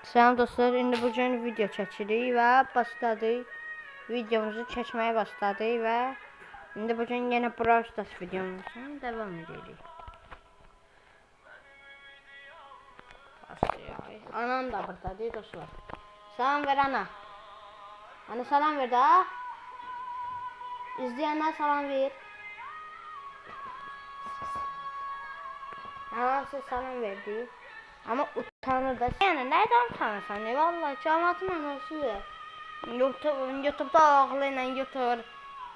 Selam dostlar, indi bugün video çəkirik və başladık. Videomuzu çəkməyə başladık və indi bugün yenə Brawl Stars videomuzun devam edirik. Başlayaq. Anam da buradadır dostlar. Salam ver ana. Ana salam ver da. İzleyenler salam ver. Ana size salam verdi. Ama utanır da. Yani nereden utanırsan ne vallahi cemaatın anası. YouTube'da ağlıyla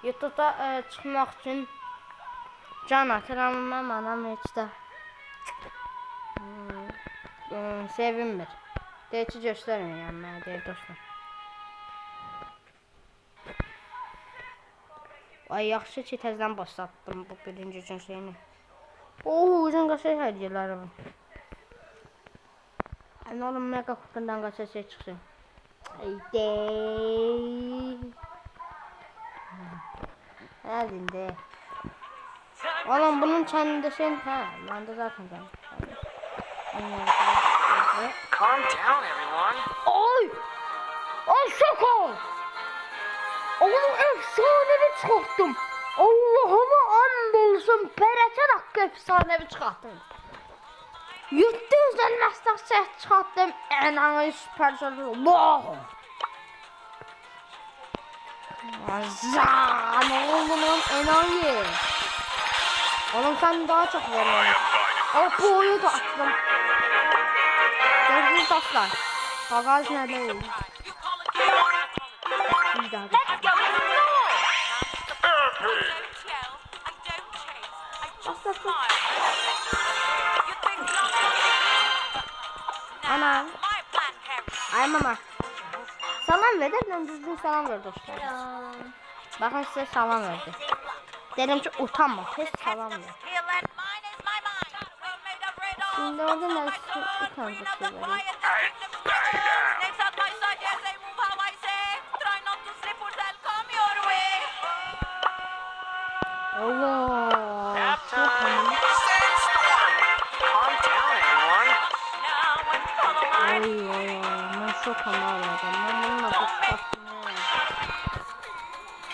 YouTube'da çıkmak için can atıram ama anam hiç de sevinmir. Deyəcək göstərməyəm mənə deyir dostlar. Ay yaxşı ki təzədən başlatdım bu birinci gün şeyini. Uzun qaşay hədiyyələrim. Ne oğlum mega kutundan kaça şey çıksın. Haydi. Hadi de. Oğlum bunun kendinde şey ben de zaten ben. Calm down everyone. Oy! Ay şaka! Oğlum efsanevi çıkarttım. Allah'ıma and olsun. Bereket hakkı efsanevi çıkarttım. 700'den mesaj çıkarttım. Enanı süper çalıyor. Wow. Zan oğlum enayi. Oğlum sen daha çok veriyorsun. O boyu da attım. Gördünüz dostlar. Bagaj ne değil. Bir daha. Ana. Ay mama. Salam ver de düzgün salam ver dostlar. Bakın size salam verdi. Dedim ki utanma. Tez salam ver. Şimdi orada ne utanacak şey var. Allah. Çok önemli. Ben çok anlamadım. Ben bununla kutlasını.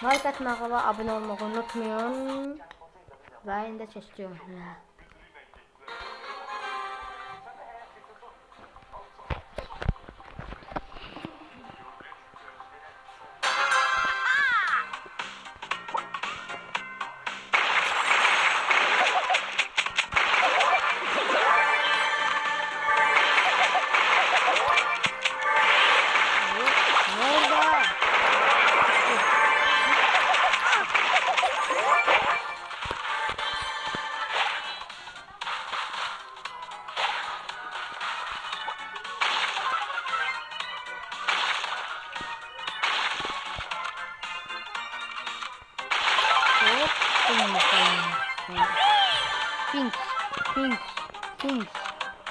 Like atmayı ve abone olmayı unutmayın. Ve indi çekiyorum.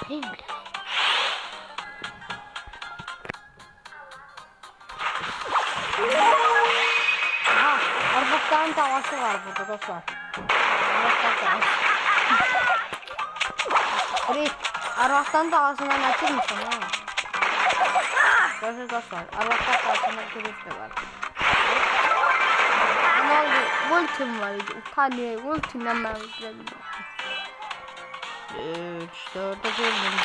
Pink. Aha, Arvakların tavası var burada dostlar. Arvakların tavasından açılmışsın ha. Görüşürüz dostlar. Arvakların tavasından giriş de var. Ne oldu? Ultim var idi. Utanıyor. Ultimden ben öldürebilirim. 3, 4'e girdim.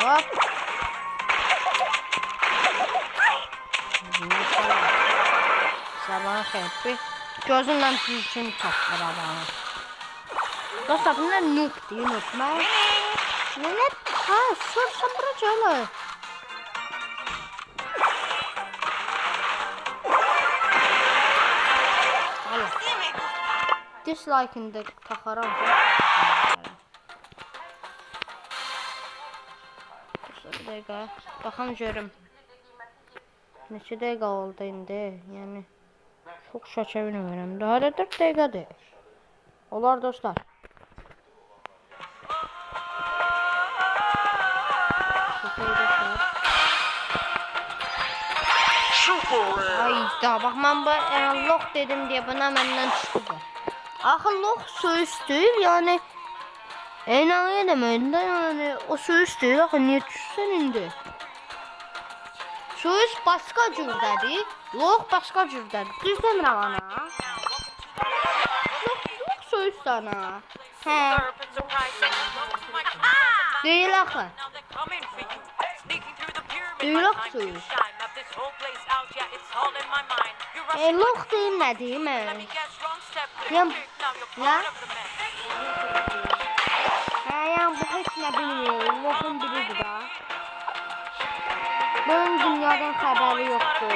Hop. Sabah happy. Gözümden düzgün tatlar adamı. Dostlar bunlar noob değil noob. Ne? Ha sorsan buraya öyle. Dislike'ını da takarım. Bir dakika. Bakalım görüm. Neçə dəqiqə oldu indi? Yəni çox şəkə bilmirəm. Daha da 4 dəqiqədir. Olar dostlar. Ay da bak mən bu lox dedim deyə buna məndən çıxdı. Axı lox söz deyil, yəni Ne demek yani o söğüş değil axı niyə düşsən indi? Söğüş başqa cürdədir, loğ başqa cürdədir. Düz demirəm ana. Loğ söğüş sana. Hə. Deyil axı. Deyil axı söğüş. Loğ deyil nə deyim mən? Ya? Yani bu hiç ne bilmiyorum. Loğun biridir ha. Bunun dünyadan haberi yoktu.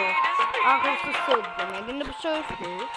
Akılsız sevdim. Şimdi bu söz değil.